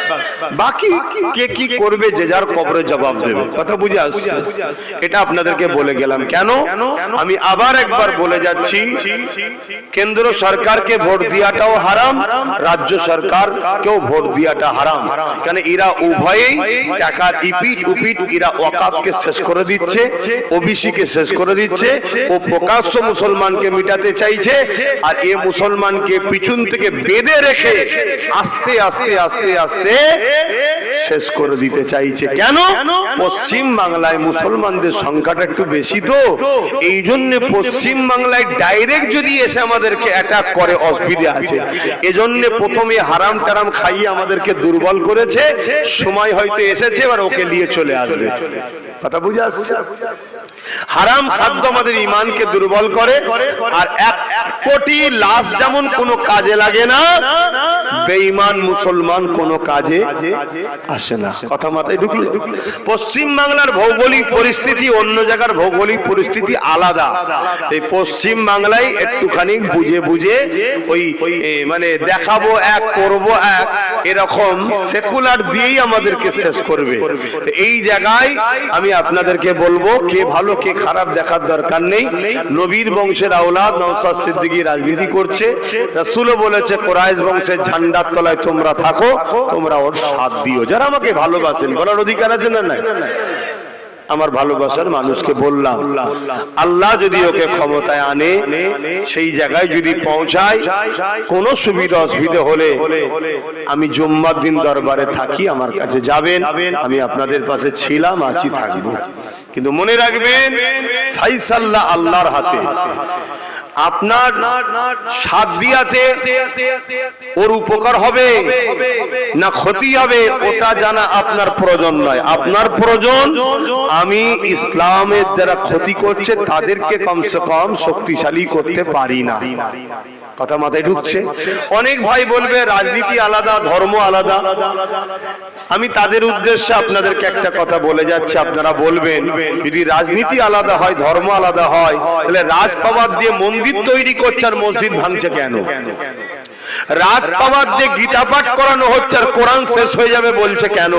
বাকি কে কি করবে যে যার কবরে জবাব দেবে। কথা বুঝে আসছে? এটা আপনাদেরকে বলে গেলাম। কেন? আমি আবার একবার বলে যাচ্ছি, কেন্দ্র সরকারকে ভোট দেওয়াটাও হারাম, রাজ্য সরকারকেও ভোট দেওয়াটা হারাম। কেন? এরা উভয়ে টাকার ইপিট উপিট, এরা ওয়াকাফকে শেষ করে দিচ্ছে, ওবিসি কে শেষ করে দিচ্ছে। ও প্রকাশ্য মুসলমানকে মিটাতে চাইছে, আর এ মুসলমানকে পিছন থেকে বেঁধে রেখে আস্তে আস্তে আস্তে আস্তে শেষ করে দিতে চাইছে। কেন? পশ্চিম বাংলায় মুসলমানদের সংখ্যাটা একটু বেশি, তো এই জন্য পশ্চিম বাংলায় ডাইরেক্ট যদি এসে আমাদেরকে অ্যাটাক করে অসুবিধা আছে। এজন্য প্রথমে হারাম টারাম খাইয়ে আমাদেরকে দুর্বল করেছে। সময় হয়তো এসেছে, এবার ওকে নিয়ে চলে আসবে। কথা বুঝে আসছে? হারাম খাদ্য আমাদের ঈমানকে দুর্বল করে, আর 1 কোটি লাশ যেমন কোনো কাজে লাগে না, বেঈমান মুসলমান কোনো কাজে আসে না। কথা মাথায় ঢুকলো? পশ্চিম বাংলার ভৌগোলিক পরিস্থিতি অন্য জায়গার ভৌগোলিক পরিস্থিতি আলাদা। এই পশ্চিম বাংলায় একটুখানি বুঝে বুঝে ওই মানে দেখাবো এক করবো এক, এরকম সেকুলার দিয়েই আমাদেরকে শেষ করবে। এই জায়গায় আমি আপনাদেরকে বলবো, কে ভালো কে খারাপ দেখার দরকার নেই। নবীর বংশের আওলাদ নওশাদ সিদ্দিকী রাজনীতি করছে, রাসূলও বলেছে কুরাইশ বংশের ঝান্ডার তলায় তোমরা থাকো, তোমরা ওর সাথ দিও। যারা আমাকে ভালোবাসেন বলার অধিকার আছে না? নাই? আমার ভালোবাসার মানুষকে বললাম, আল্লাহ যদি ওকে ক্ষমতায় আনে, সেই জায়গায় যদি পৌঁছায়, কোনো সুবিধা অসুবিধা হলে আমি জুম্মার দিন দরবারে থাকি, আমার কাছে যাবেন। আমি আপনাদের পাশে ছিলাম, আছি, থাকবো। কিন্তু মনে রাখবেন, ফাইসাল্লাহ আল্লাহর হাতে। আপনার সাথ দিয়াতে ওর উপকার হবে না ক্ষতি হবে, ওটা জানা আপনার প্রয়োজন নয়। আপনার প্রয়োজন আমি ইসলামের যারা ক্ষতি করছে তাদেরকে কমসে কম শক্তিশালী করতে পারি না। কথা মাথায় ঢুকছে? অনেক ভাই বলবে রাজনীতি আলাদা, ধর্ম আলাদা। আমি তাদের উদ্দেশ্যে আপনাদেরকে একটা কথা বলে যাচ্ছি, আপনারা বলবেন যদি রাজনীতি আলাদা হয়, ধর্ম আলাদা হয়, তাহলে রাজ পাওয়ার দিয়ে মন্দির তৈরি করছে আর মসজিদ ভাঙছে কেন? রাত পাওয়ার যে গীতা পাঠ করানো হচ্ছে আর কোরআন শেষ হয়ে যাবে বলছে কেন?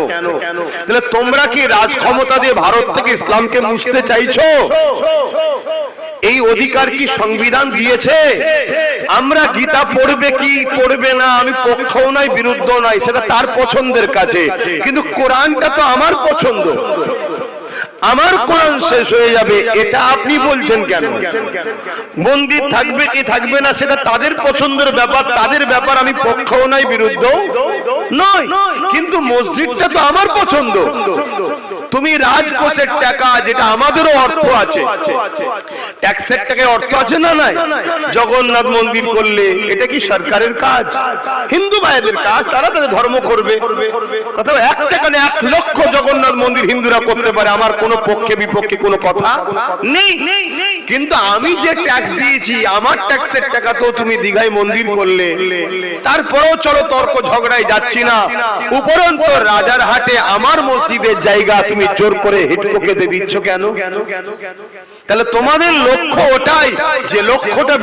তাহলে তোমরা কি রাজ ক্ষমতা দিয়ে ভারত থেকে ইসলামকে মুছতে চাইছো? এই অধিকার কি সংবিধান দিয়েছে? আমরা গীতা পড়বে কি পড়বে না, আমি পক্ষও নাই বিরুদ্ধও নাই, সেটা তার পছন্দের কাছে। কিন্তু কোরআনটা তো আমার পছন্দ, আমার কোরআন শেষ হয়ে যাবে, এটা আপনি বলছেন কেন? মন্দির থাকবে কি থাকবে না সেটা তাদের পছন্দের ব্যাপার, তাদের ব্যাপার, আমি পক্ষও নাই বিরুদ্ধও নয়। কিন্তু মসজিদটা তো আমার পছন্দ। তুমি রাজকোষের টাকা, যেটা আমাদেরও অর্থ আছে, ট্যাক্সের টাকায় অর্থ আছে না? নাই। জগন্নাথ মন্দির করলে এটা কি সরকারের কাজ? হিন্দু ভাইদের কাজ, তারা তাদের ধর্ম করবে। কথা 1 টাকা না 1 লক্ষ জগন্নাথ মন্দির হিন্দুরা করতে পারে, আমার কোনো পক্ষে বিপক্ষে কোনো কথা নেই। কিন্তু আমি যে ট্যাক্স দিয়েছি, আমার ট্যাক্সের টাকা তো তুমি দীঘায় মন্দির করলে, তারপরেও চলো তর্ক ঝগড়ায় যাচ্ছি না। উপরন্তু রাজার হাটে আমার মসজিদের জায়গা তুমি জোর করে হিটকোকে দিয়ে দিচ্ছ কেন? তাহলে তোমাদের লক্ষ্য ওটাই, যে লক্ষ্যটা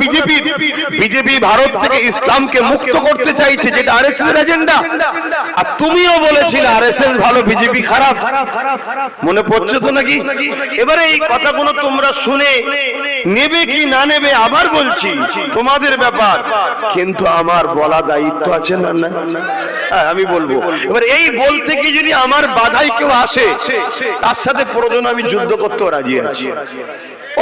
বিজেপি ভারত থেকে ইসলামকে মুক্ত করতে চাইছে, যেটা আরএসএস এর এজেন্ডা। আর তুমিও বলেছিলে আরএসএস ভালো, বিজেপি খারাপ। মনে পড়ছে তো নাকি? এবারে এই কথাগুলো তোমরা শুনে নেবে কি না নেবে আবার বলছি, তোমাদের ব্যাপার। কিন্তু আমার বলা দায়িত্ব আছে না? না, আমি বলবো। এবার এই বলতে কি যদি আমার বাধায় কেউ আসে, তার সাথে প্রয়োজন আমি যুদ্ধ করতেও রাজি আছি।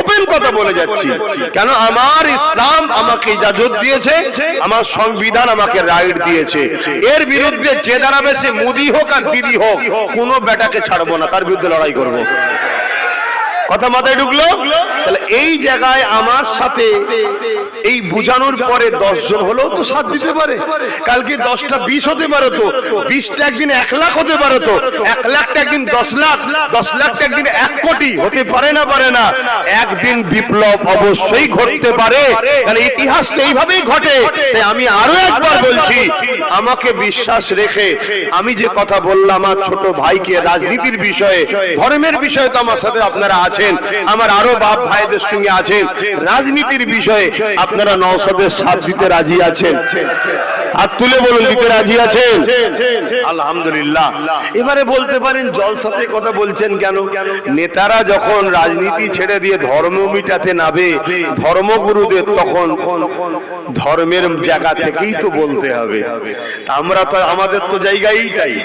ওপেন কথা বলে যাচ্ছি, কেন আমার ইসলাম আমাকে ইজাজত দিয়েছে, আমার সংবিধান আমাকে রাইট দিয়েছে। এর বিরুদ্ধে যে দাঁড়াবে, সে মোদি হোক আর দিদি হোক, কোনো বেটাকে ছাড়বো না, তার বিরুদ্ধে লড়াই করবো। কথা মাথায় ঢুকলো? তাহলে এই জায়গায় আমার সাথে এই বুঝানোর পরে 10 জন হলেও তো সাথ দিতে পারে। কালকে 10টা 20 হতে পারে, তো 20টা একদিন 1 লাখ হতে পারে, তো 1 লাখটা একদিন 10 লাখ, 10 লাখটা একদিন 1 কোটি হতে পারে না? পারে না? একদিন বিপ্লব অবশ্যই ঘটতে পারে, কারণ ইতিহাস তো এইভাবেই ঘটে। তাই আমি আরো একবার বলছি, আমাকে বিশ্বাস রেখে আমি যে কথা বললাম আমার ছোট ভাইকে রাজনীতির বিষয়ে ধর্মের বিষয়ে তো আমার সাথে আপনারা আছেন, আমার আরো বাপ ভাইদের সঙ্গে আছেন, রাজনীতির বিষয়ে আপনারা নওশাদের সাথ দিতে রাজি আছেন? হাত তুলে বলুন, দিতে রাজি আছেন? আলহামদুলিল্লাহ। এবারে বলতে পারেন জলসাতে কথা বলছেন কেন? নেতারা যখন রাজনীতি ছেড়ে দিয়ে ধর্ম মিটাতে নাবে ধর্মগুরুদের, তখন ধর্মের জায়গা থেকেই তো বলতে হবে। আমরা তো আমাদের তো জায়গা এইটাই,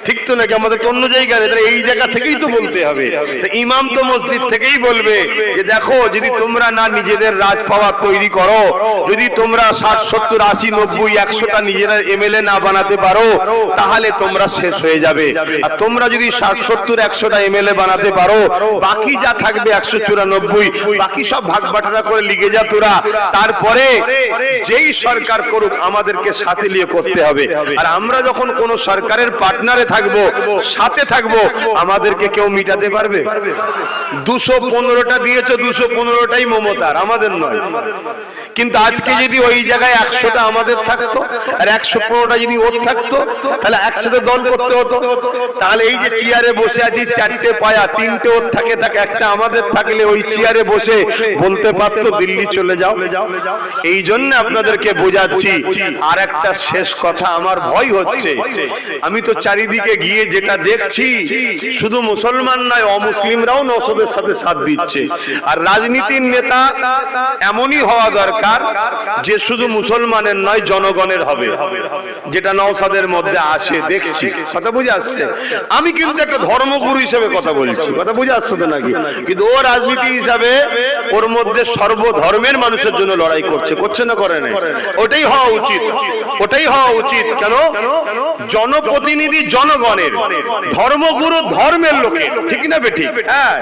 ঠিক তো নাকি? আমাদের তো অন্য জায়গা নেই, এই জায়গা থেকেই তো বলতে হবে। ইমাম তো মসজিদ থেকেই বলবে যে দেখো, যদি তোমরা না নিজেদের রাজ পাওয়ার তৈরি করো, যদি তোমরা 60, 70, 80, 90, 100টা নিজেরা এমএলএ না বানাতে পারো, তাহলে তোমরা শেষ হয়ে যাবে। আর তোমরা যদি 60, 70, 100টা এমএলএ বানাতে পারো, বাকি যা থাকবে 194, বাকি সব ভাগ বাটোয়ারা করে লিগে যা তোরা। তারপরে যেই সরকার করুক আমাদেরকে সাথে নিয়ে করতে হবে। আর আমরা যখন কোন সরকারের পার্টনারে থাকবো, সাথে থাকবো, আমাদেরকে কেউ মিটাতে পারবে? 215টা দিয়েছো, 215টাই মমতার, আমাদের নয়। কিন্তু আজকে যদি ওই জায়গায় 100টা আমাদের থাকতো আর 115টা যদি ওর থাকতো, তাহলে একসাথে দল করতে হতো। তাহলে এই যে চেয়ারে বসে আছি, 4টে পায়া, 3টে ওর থাকে, একটা আমাদের থাকলে ওই চেয়ারে বসে বলতে পারতো দিল্লি চলে যাও। এই জন্য আপনাদেরকে বোঝাচ্ছি। আর একটা শেষ কথা, আমার ভয় হচ্ছে, আমি তো চারিদিকে গিয়ে যেটা দেখছি, শুধু মুসলমান নয়, অমুসলিমরাও নওশাদের সাথে সাথ দিচ্ছে। আর রাজনীতির নেতা এমনই হওয়া দরকার যে শুধু মুসলমানের নয়, জনগণের হবে, যেটা নওশাদের মধ্যে আছে দেখছি। কথা বুঝে আসছে? আমি কিন্তু একটা ধর্মগুরু হিসেবে কথা বলছি, কথা বুঝে আসছে তো নাকি? কিন্তু ও রাজনীতি হিসাবে ওর মধ্যে সর্বধর্মের মানুষের জন্য লড়াই করছে না করে না? ওটাই হওয়া উচিত, ওটাই হওয়া উচিত। কেন? জনপ্রতিনিধি জনগণের, ধর্মগুরু ধর্মের লোকের, ঠিক না বেঠিক? হ্যাঁ।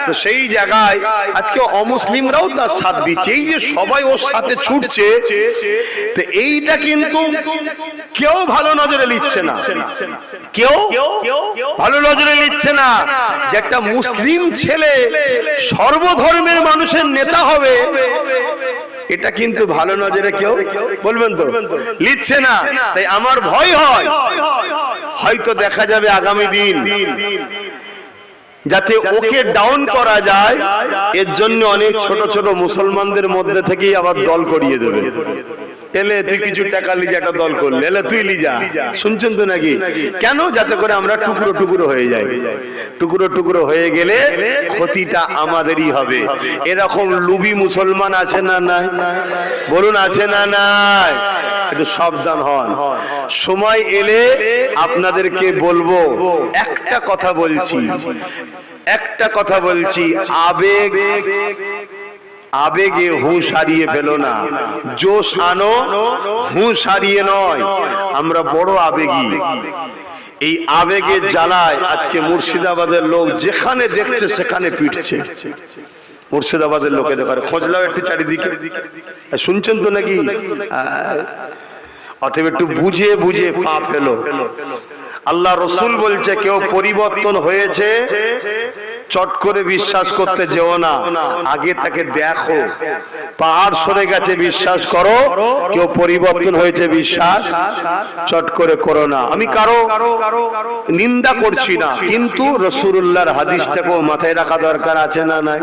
তো সেই জায়গায় আজকে অমুসলিমরাও তার সাথ দিচ্ছে। এই যে সবাই ওর সাথে ছুটছে, তো এইটা কিন্তু কেউ ভালো নজরে নিচ্ছে না, কেউ ভালো নজরে নিচ্ছে না যে একটা মুসলিম ছেলে সর্বধর্মের মানুষের নেতা হবে। এটা কিন্তু ভালো নজরে কেউ বলবেন তো লিখছে না। তাই আমার ভয় হয়, হয়তো দেখা যাবে আগামী দিন যাতে ওকে ডাউন করা যায়, এর জন্য অনেক ছোট ছোট মুসলমানদের মধ্যে থেকেই আবার দল করিয়ে দেবে। এলে তুই কিছু টাকা লিজে একটা দল করলে, এলে তুই লিজা, শুনছেন তো নাকি? কেন? যাতে করে আমরা টুকরো টুকরো হয়ে যাই। টুকরো টুকরো হয়ে গেলে ক্ষতিটা আমাদেরই হবে। এরকম লুবি মুসলমান আছে না নাই? বলুন, আছে না নাই? একটু সাবধান হন। সময় এলে আপনাদেরকে বলবো। একটা কথা বলছি, একটা কথা বলছি, আবেগে হুঁশ হারিয়ে ফেলো না, জোশ আনো, হুঁশ হারিয়ে নয়। আমরা বড় আবেগী, এই আবেগের জ্বালায় আজকে মুর্শিদাবাদের লোক যেখানে দেখছে সেখানে পিটছে। মুর্শিদাবাদের লোকে দেখার খোঁজ লাও একটু চারিদিকে, শুনছেন তো নাকি? অতএব একটু বুঝে বুঝে পা ফেলো। আল্লাহ রসুল বলছে, কেউ পরিবর্তন হয়েছে চট করে বিশ্বাস করতে যেও না, আগে তাকে দেখো। পাহাড় সরে গেছে বিশ্বাস করো, কেউ পরিবর্তন হয়েছে বিশ্বাস চট করে করো না। আমি কারো নিন্দা করছি না, কিন্তু রাসূলুল্লাহর হাদিসটাকেও মাথায় রাখা দরকার আছে না নাই?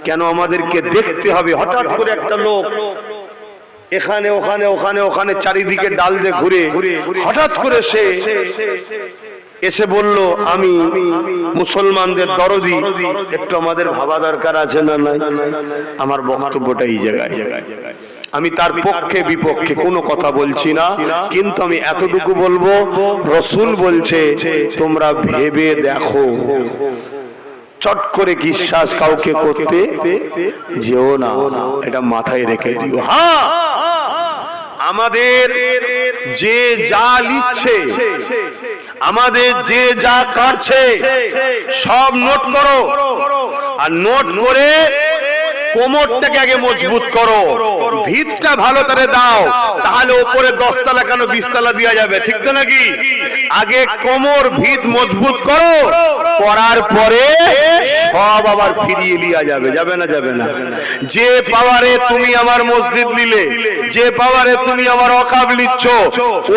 কেন আমাদেরকে দেখতে হবে? হঠাৎ করে একটা লোক এখানে ওখানে ওখানে ওখানে চারিদিকে ডাল দিয়ে ঘুরে হঠাৎ করে সে এসে বলল আমি মুসলমানদের দরদি, একটু আমাদের ভাবা দরকার আছে না নাই? আমার বক্তব্যটা এই জায়গায়, আমি তার পক্ষে বিপক্ষে কোনো কথা বলছি না, কিন্তু আমি এতটুকু বলবো, রাসূল বলছে তোমরা ভেবে দেখো, চট করে বিশ্বাস কাউকে করতে যেও না, এটা মাথায় রেখে দিও। হ্যাঁ, আমাদের যে যা লিখছে, আমাদের যে যা কাটছে সব নোট করো, আর নোট করে কোমরটাকে আগে মজবুত করো, ভিতটা ভালো করে দাও, তাহলে উপরে 10 তলা কেন 20 তলা দেওয়া যাবে, ঠিক তো নাকি? আগে কোমর ভিত মজবুত করো, করার পরে সব আবার ফিরিয়ে লিয়া যাবে। যাবে না? যাবে না। যে পাওয়ারে তুমি আমার মসজিদ নিলে, যে পাওয়ারে তুমি আমার ওয়াকফ নিচ্ছ,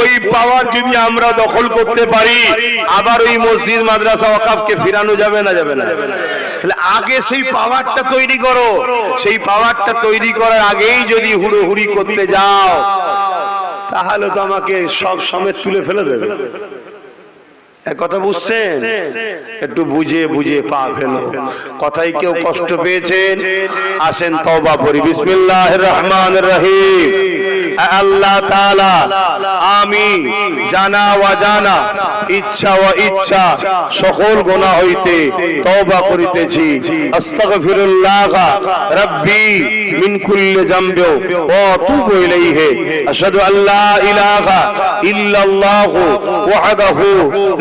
ওই পাওয়ার যদি আমরা দখল করতে পারি, আবার ওই মসজিদ মাদ্রাসা ওয়াকফকে ফিরানো যাবে না? যাবে না। তাহলে আগে সেই পাওয়ারটা তৈরি করো। সেই পাওয়ারটা তৈরি করার আগেই যদি হুড়োহুড়ি করতে যাও, তাহলে তো আমাকে সব সমেত তুলে ফেলে দেবে। এক কথা বুঝছেন? একটু বুঝে বুঝে পা ফেলো। কথায় কেউ কষ্ট পেয়েছেন? আসেন তওবা করি। বিসমিল্লাহির রহমানির রহিম। আল্লাহ তাআলা, আমি জানা ওয়াজানা, ইচ্ছা ও ইচ্ছা সকল গুনাহ হইতে তওবা করিতেছি। আস্তাগফিরুল্লাহ রাব্বি মিন কুল্লি যামবি ওয়া আতুবু ইলাইহি। আশহাদু আল্লা ইলাহা ইল্লাল্লাহু ওয়াহদাহু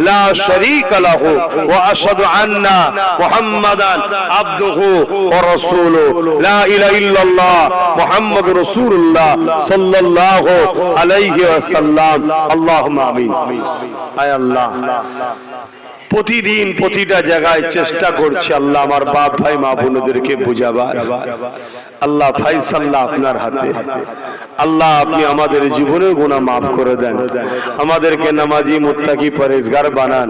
লা শারীকা লাহু ওয়া আশহাদু আন্না মুহাম্মাদান আবদুহু ওয়া রাসূলুহু। লা ইলাহা ইল্লাল্লাহ মুহাম্মাদুর রাসূলুল্লাহ সাল্লাল্লাহু আলাইহি ওয়াসাল্লাম। আল্লাহুম্মা আমিন। আয় আল্লাহ, প্রতিদিন প্রতিটা জায়গায় চেষ্টা করছি আল্লাহ আমার বাপ ভাই মা বোনদেরকে বুঝাবার। আল্লাহ ফায়সালা আপনার হাতে। আল্লাহ আপনি আমাদের জীবনের গুনাহ মাফ করে দেন, আমাদেরকে নামাজি মুত্তাকি পরেজগার বানান,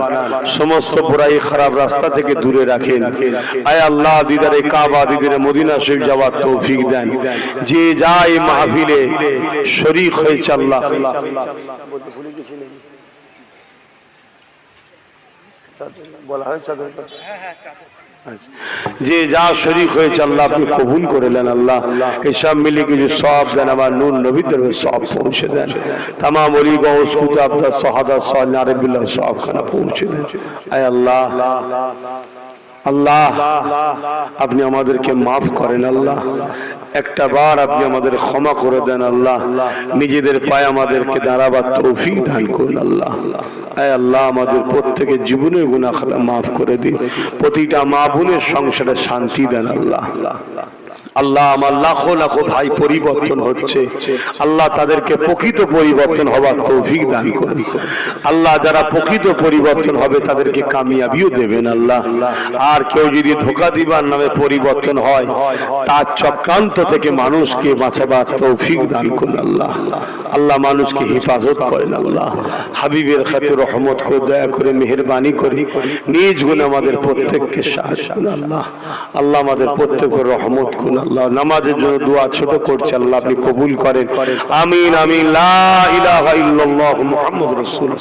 সমস্ত বুরাই খারাপ রাস্তা থেকে দূরে রাখেন। আয় আল্লাহ দিদারে কাবা দিদারে মদিনা শরীফ যাওয়ার তৌফিক দেন। যে যায় মাহফিলে শরীক হয়েছে আল্লাহ, বলা হয় যে যা শরীক হয়েছে আল্লাহ আপনি কবুল করে নেন। আল্লাহ এসব মিলে কিছু সব দেন, আমার নূর নবী দরবারে সব পৌঁছে দেন। তামাম ওলি গৌস কুতুব সাহাদা সালেহ আরবিল্লাহ সব খানা পৌঁছে দেন। আয় আল্লাহ, আল্লাহ আপনি আমাদেরকে মাফ করেন। আল্লাহ একটা বার আপনি আমাদের ক্ষমা করে দেন। আল্লাহ নিজেদের পায়ে আমাদেরকে দাঁড়াবার তৌফিক দান করুন। আল্লাহ আয় আল্লাহ আমাদের প্রত্যেকের জীবনের গুনাহ খাতা মাফ করে দিন। প্রতিটা মা বোনের সংসারে শান্তি দেন। আল্লাহ আল্লাহ আমার লাখো লাখো ভাই পরিবর্তন হচ্ছে, আল্লাহ তাদেরকে প্রকৃত পরিবর্তন হওয়ার তৌফিক দান করুন। আল্লাহ যারা প্রকৃত পরিবর্তন হবে তাদেরকে কামিয়াবিও দেবেন। আল্লাহ আর কেউ যদি ধোঁকা দিবার নামে পরিবর্তন হয়, তার চক্রান্ত থেকে মানুষকে বাঁচাবার তৌফিক দান করুন। আল্লাহ আল্লাহ মানুষকে হেফাজত করেন। আল্লাহ হাবিবের খাতির রহমত করে দয়া করে মেহেরবানি করে নিজ গুণে আমাদের প্রত্যেককে সাহায্য করুন। আল্লাহ আল্লাহ আমাদের প্রত্যেকের রহমত করুন। আল্লাহ নামাজের জন্য দোয়া ছোট করছে, আল্লাহ আপনি কবুল করেন। আমিন আমিন। লা ইলাহা ইল্লাল্লাহু মুহাম্মাদুর রাসূলুল্লাহ।